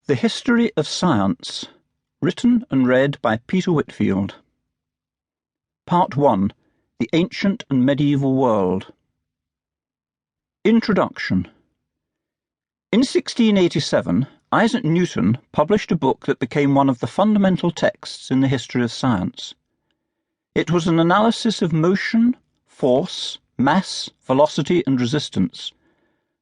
The History of Science, written and read by Peter Whitfield. Part 1. The Ancient and Medieval World. Introduction. In 1687, Isaac Newton published a book that became one of the fundamental texts in the history of science. It was an analysis of motion, force, mass, velocity, and resistance,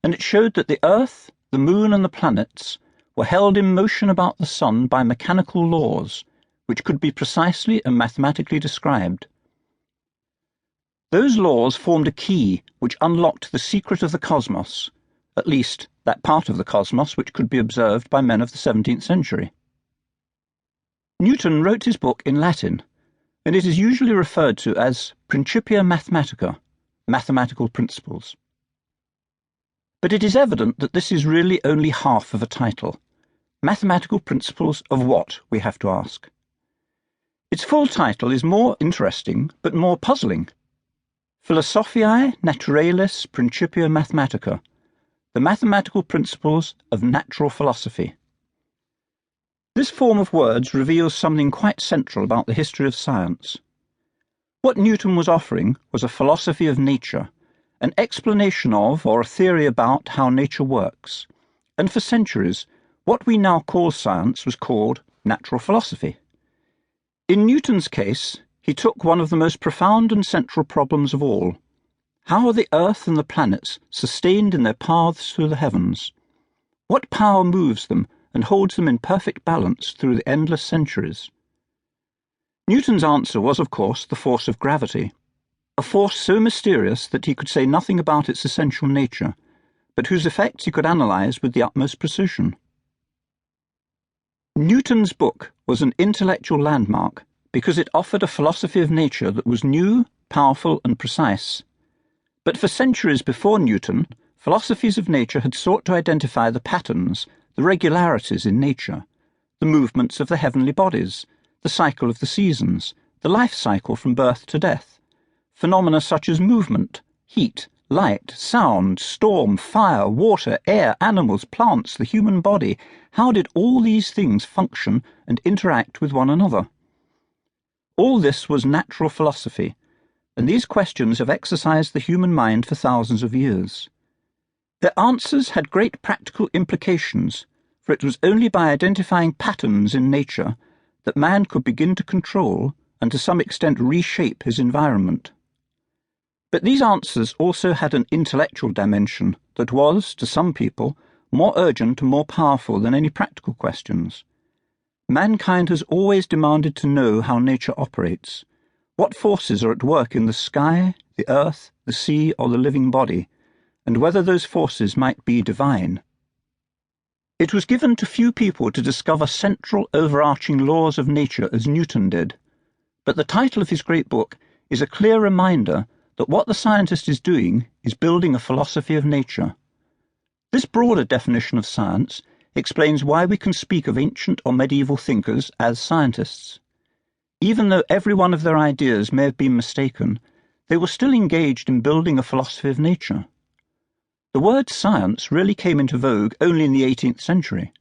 and it showed that the Earth, the Moon, and the planets were held in motion about the sun by mechanical laws, which could be precisely and mathematically described. Those laws formed a key which unlocked the secret of the cosmos, at least that part of the cosmos which could be observed by men of the 17th century. Newton wrote his book in Latin, and it is usually referred to as Principia Mathematica, mathematical principles. But it is evident that this is really only half of a title. Mathematical principles of what, we have to ask. Its full title is more interesting, but more puzzling. Philosophiae Naturalis Principia Mathematica, the mathematical principles of natural philosophy. This form of words reveals something quite central about the history of science. What Newton was offering was a philosophy of nature, an explanation of or a theory about how nature works, and for centuries what we now call science was called natural philosophy. In Newton's case, he took one of the most profound and central problems of all. How are the Earth and the planets sustained in their paths through the heavens? What power moves them and holds them in perfect balance through the endless centuries? Newton's answer was, of course, the force of gravity, a force so mysterious that he could say nothing about its essential nature, but whose effects he could analyze with the utmost precision. Newton's book was an intellectual landmark because it offered a philosophy of nature that was new, powerful, and precise. But for centuries before Newton, philosophies of nature had sought to identify the patterns, the regularities in nature, the movements of the heavenly bodies, the cycle of the seasons, the life cycle from birth to death, phenomena such as movement, heat, light, sound, storm, fire, water, air, animals, plants, the human body. How did all these things function and interact with one another? All this was natural philosophy, and these questions have exercised the human mind for thousands of years. Their answers had great practical implications, for it was only by identifying patterns in nature that man could begin to control and to some extent reshape his environment. But these answers also had an intellectual dimension that was, to some people, more urgent and more powerful than any practical questions. Mankind has always demanded to know how nature operates, what forces are at work in the sky, the earth, the sea, or the living body, and whether those forces might be divine. It was given to few people to discover central overarching laws of nature as Newton did, but the title of his great book is a clear reminder that what the scientist is doing is building a philosophy of nature. This broader definition of science explains why we can speak of ancient or medieval thinkers as scientists. Even though every one of their ideas may have been mistaken, they were still engaged in building a philosophy of nature. The word science really came into vogue only in the 18th century.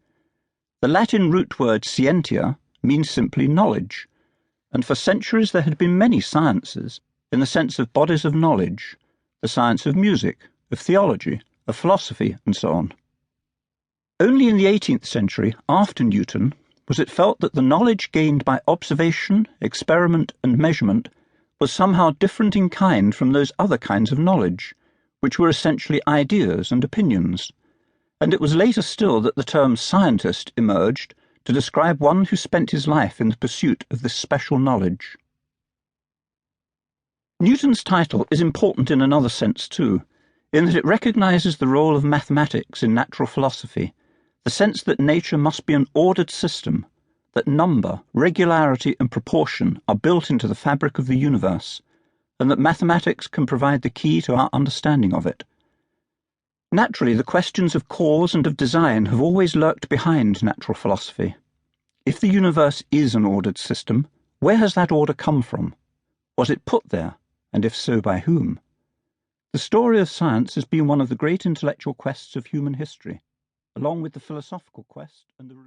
The Latin root word scientia means simply knowledge, and for centuries there had been many sciences, in the sense of bodies of knowledge, the science of music, of theology, of philosophy, and so on. Only in the 18th century, after Newton, was it felt that the knowledge gained by observation, experiment, and measurement was somehow different in kind from those other kinds of knowledge, which were essentially ideas and opinions, and it was later still that the term scientist emerged to describe one who spent his life in the pursuit of this special knowledge. Newton's title is important in another sense too, in that it recognizes the role of mathematics in natural philosophy, the sense that nature must be an ordered system, that number, regularity, and proportion are built into the fabric of the universe, and that mathematics can provide the key to our understanding of it. Naturally, the questions of cause and of design have always lurked behind natural philosophy. If the universe is an ordered system, where has that order come from? Was it put there? And if so, by whom? The story of science has been one of the great intellectual quests of human history, along with the philosophical quest and the